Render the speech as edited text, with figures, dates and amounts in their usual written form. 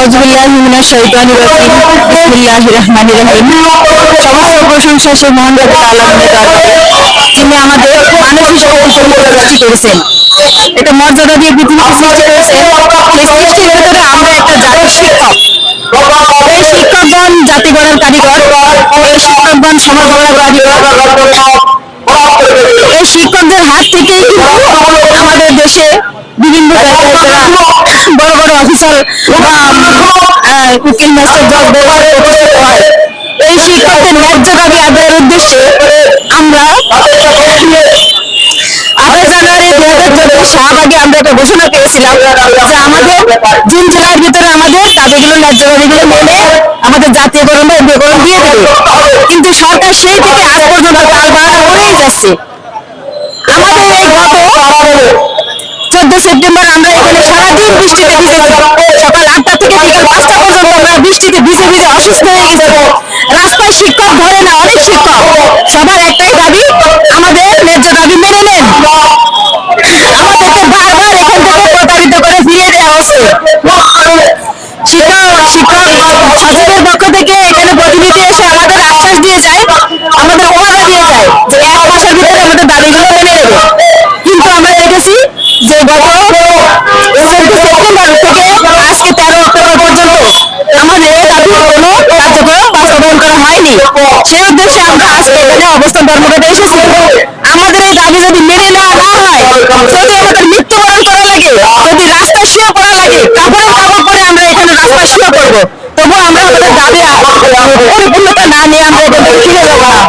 আউযুবিল্লাহি মিনাশ শাইতানির রাজিম বিসমিল্লাহির রহমানির রহিম। সমস্ত প্রশংসা সেই মহান রব আল্লাহর দরবারে, যিনি আমাদের মানুষ হিসেবে পৃথিবীতে সৃষ্টি করেছেন। এটা মর্যাদা দিয়ে পৃথিবীতে সৃষ্টি করেছেন। এই সৃষ্টির ভিতরে আমরা একটা জাতির শিক্ষক। এই শিক্ষকগণ জাতিগণের কারিগর, এই শিক্ষকগণ সমাজ গড়ার কারিগর। এই শিক্ষকদের হাত থেকেই কিন্তু আমাদের দেশে বিভিন্ন জায়গায় যারা বড় বড় অফিসার বা উকিল ম্যাজিস্ট্রেট জজ ব্যবহার প্রতিষ্ঠিত হয়। এই শিক্ষকদের ন্যায্য দাবি আদায়ের উদ্দেশ্যে আমরা 28 জানুয়ারি 2014 শাহবাগে আমরা একটা ঘোষণা পেয়েছিলাম যে আমাদের জুন জুলাইয়ের ভিতরে আমাদের দাবিগুলো ন্যায্য দাবিগুলো মেনে আমাদের জাতীয়করণ বা উন্নয়ন দিয়ে দেবে। কিন্তু সরকার সেই থেকে আজ পর্যন্ত তার বারোটা করেই যাচ্ছে। আমাদের এই গত 14 সেপ্টেম্বর আমরা এখানে সারাদিন বৃষ্টিতে ভিজেছি। সকাল 8টা থেকে বিকেল 5টা পর্যন্ত আমরা বৃষ্টিতে ভিজে ভিজে অসুস্থ হয়ে গেছি। রাস্তায় শিক্ষক ধরে না, অনেক শিক্ষক। সবার একটাই দাবি, আমাদের ন্যায্য দাবি মেনে নেন। আমাদেরকে বারবার এখান থেকে প্রতারিত করে ফিরিয়ে দেওয়া হচ্ছে। শিক্ষক সচিবের পক্ষ থেকে এখানে প্রতিনিধি এসে আমাদের আশ্বাস দিয়ে যায়, আমাদের ওয়াদা দিয়ে যায় যে 1 মাসের ভিতরে আমাদের দাবিগুলো মেনে নেবে। কিন্তু আমরা দেখেছি যে গত 14 সেপ্টেম্বর থেকে আজকে 13 অক্টোবর পর্যন্ত আমাদের এই দাবির কোনো কার্যক্রম বাস্তবায়ন করা হয়নি। সেই উদ্দেশ্যে আমরা আজকে এখানে অবস্থান ধর্মঘটে এসেছি। আমাদের এই দাবি যদি মেনে নেওয়া না হয়, যদি আমাদের মৃত্যুবরণ করা লাগে, যদি রাস্তায় শুয়ে পড়া লাগে, কাপড় পরে আমরা এখানে রাস্তায় শুয়ে পড়বো, তবু আমরা আমাদের দাবির পরিপূর্ণতা না নিয়ে আমরা এখান থেকে ফিরে যাবো না।